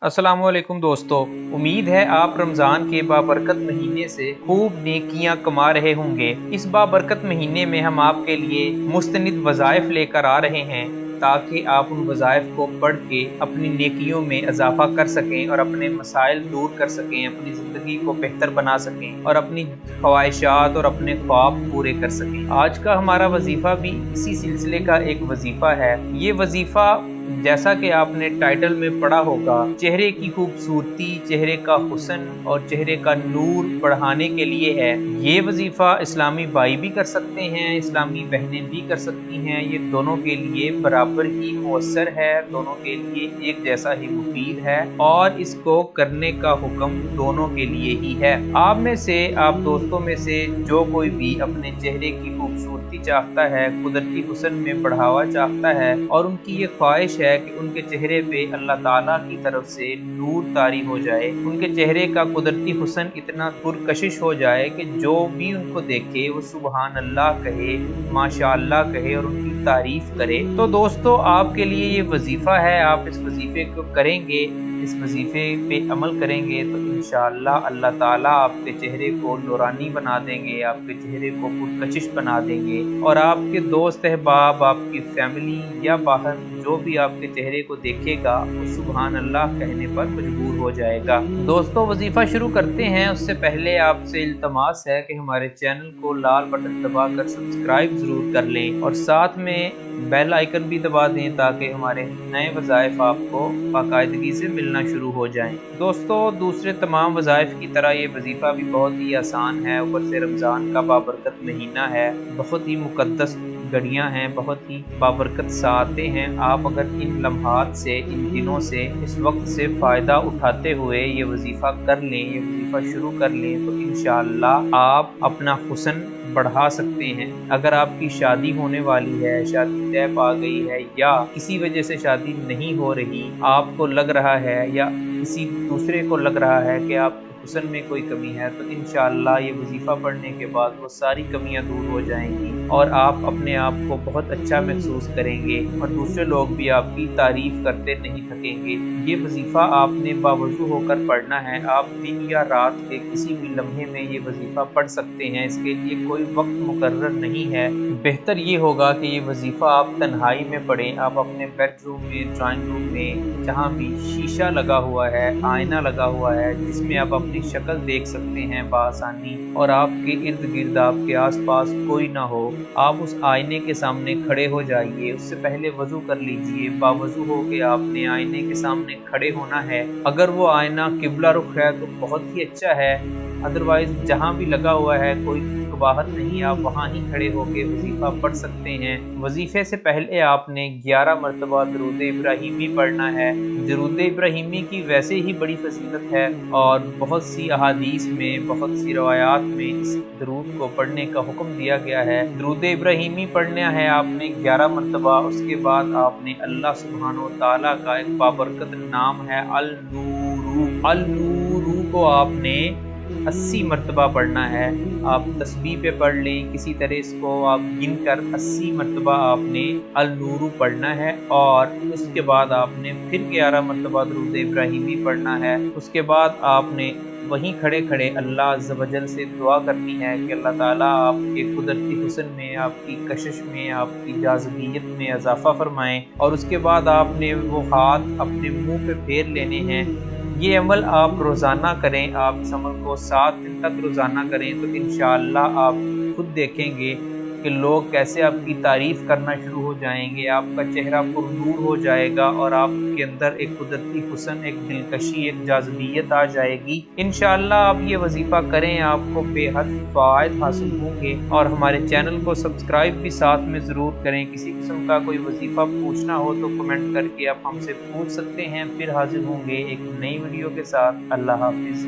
अस्सलाम वालेकुम दोस्तों। उम्मीद है आप रमज़ान के बाबरकत महीने से खूब नेकियां कमा रहे होंगे। इस बाबरकत महीने में हम आपके लिए मुस्तनिद वज़ाइफ लेकर आ रहे हैं ताकि आप उन वज़ाइफ को पढ़ के अपनी नेकियों में इजाफा कर सकें और अपने मसाइल दूर कर सकें, अपनी ज़िंदगी को बेहतर बना सकें और अपनी ख्वाहिशात और अपने ख्वाब पूरे कर सकें। आज का हमारा वजीफ़ा भी इसी सिलसिले का एक वजीफ़ा है। ये वजीफ़ा जैसा कि आपने टाइटल में पढ़ा होगा, चेहरे की खूबसूरती, चेहरे का हुस्न और चेहरे का नूर बढ़ाने के लिए है। ये वजीफा इस्लामी भाई भी कर सकते हैं, इस्लामी बहनें भी कर सकती हैं। ये दोनों के लिए बराबर ही मुअस्सर है, दोनों के लिए एक जैसा ही मुफीद है और इसको करने का हुक्म दोनों के लिए ही है। आप में से, आप दोस्तों में से जो कोई भी अपने चेहरे की खूबसूरती चाहता है, कुदरती हुस्न में बढ़ावा चाहता है और उनकी ये ख्वाहिश है कि उनके चेहरे पे अल्लाह ताला की तरफ से नूर तारी हो जाए, उनके चेहरे का कुदरती हुस्न इतना पुरकशिश हो जाए कि जो भी उनको देखे वो सुबहान अल्लाह कहे, माशाअल्लाह कहे और उनकी तारीफ करे। तो दोस्तों, आपके लिए ये वजीफा है। आप इस वजीफे को करेंगे, इस वजीफे पे अमल करेंगे तो इंशाअल्लाह अल्लाह ताला आपके चेहरे को नूरानी बना देंगे, आपके चेहरे को पुरकशिश बना देंगे और आपके दोस्त अहबाब, आपकी फैमिली या बाहर जो भी आपके चेहरे को देखेगा वो सुबहान अल्लाह कहने पर मजबूर हो जाएगा। दोस्तों, वजीफा शुरू करते हैं उससे पहले आपसे इल्तमास है कि हमारे चैनल को लाल बटन दबाकर सब्सक्राइब जरूर कर लें और साथ में बेल आइकन भी दबा दें ताकि हमारे नए वज़ाइफ आपको बाकायदगी से मिलना शुरू हो जाएं। दोस्तों, दूसरे तमाम वज़ाइफ की तरह ये वजीफ़ा भी बहुत ही आसान है। ऊपर से रमज़ान का बाबरकत महीना है, बहुत ही मुकद्दस घड़ियाँ हैं, बहुत ही बाबरकत सातें हैं। आप अगर इन लम्हात से, इन दिनों से, इस वक्त से फ़ायदा उठाते हुए ये वजीफ़ा कर लें, ये वजीफ़ा शुरू कर लें तो इंशाअल्लाह आप अपना हुस्न बढ़ा सकते हैं। अगर आपकी शादी होने वाली है, शादी तय पा गई है या किसी वजह से शादी नहीं हो रही, आपको लग रहा है या किसी दूसरे को लग रहा है कि आप हुस्न में कोई कमी है, तो इंशाअल्लाह ये वजीफ़ा पढ़ने के बाद वो सारी कमियां दूर हो जाएंगी और आप अपने आप को बहुत अच्छा महसूस करेंगे और दूसरे लोग भी आपकी तारीफ करते नहीं थकेंगे। ये वजीफ़ा आपने बावजू होकर पढ़ना है। आप दिन या रात के किसी भी लम्हे में ये वजीफ़ा पढ़ सकते हैं, इसके लिए कोई वक्त मुकर्रर नहीं है। बेहतर ये होगा कि ये वजीफ़ा आप तन्हाई में पढ़ें। आप अपने बेडरूम में, ड्राइंग रूम में, जहाँ भी शीशा लगा हुआ है, आईना लगा हुआ है जिसमें आप अपनी शक्ल देख सकते हैं बासानी और आपके इर्द गिर्द, आपके आसपास कोई ना हो, आप उस आईने के सामने खड़े हो जाइए। उससे पहले वजू कर लीजिए। बावजू हो के आपने आईने के सामने खड़े होना है। अगर वो आईना किबला रुख है तो बहुत ही अच्छा है, अदरवाइज जहाँ भी लगा हुआ है कोई कबाहत नहीं, आप वहाँ ही खड़े होकर वजीफा पढ़ सकते हैं। वजीफे से पहले आपने 11 मरतबा दरूद इब्राहिमी पढ़ना है। दरूद इब्राहिमी की वैसे ही बड़ी फजीलत है और बहुत सी अहादीस में, बहुत सी रवायात में इस दरूद को पढ़ने का हुक्म दिया गया है। दरूद इब्राहिमी पढ़ना है आपने 11 मरतबा। उसके बाद आपने अल्लाह सुब्हानो ताला का एक बाबरकत नाम है अल नूरू, अल नूरू को आपने 80 मरतबा पढ़ना है। आप तस्बीह पे पढ़ लें, किसी तरह इसको आप गिन कर 80 मरतबा आपने अल नूरू पढ़ना है और उसके बाद आपने फिर 11 मरतबा दरूद इब्राहिमी पढ़ना है। उसके बाद आपने वहीं खड़े खड़े अल्लाह अज़्ज़ व जल से दुआ करनी है कि अल्लाह ताला आपके कुदरती हुस्न में, आपकी कशिश में, आपकी जाज़बियत में इजाफा फरमाएं और उसके बाद आपने वो हाथ अपने मुंह पे फेर लेने हैं। ये अमल आप रोज़ाना करें। आप इस अमल को 7 दिन तक रोज़ाना करें तो इंशाअल्लाह आप खुद देखेंगे कि लोग कैसे आपकी तारीफ़ करना शुरू हो जाएंगे। आपका चेहरा पुरनूर हो जाएगा और आपके अंदर एक कुदरती हुस्न, एक दिलकशी, एक जाज़बियत आ जाएगी। इंशाअल्लाह आप ये वजीफ़ा करें, आपको बेहद फ़ायदे हासिल होंगे। और हमारे चैनल को सब्सक्राइब भी साथ में ज़रूर करें। किसी किस्म का कोई वजीफ़ा पूछना हो तो कमेंट करके आप हमसे पूछ सकते हैं। फिर हाजिर होंगे एक नई वीडियो के साथ। अल्लाह हाफिज़।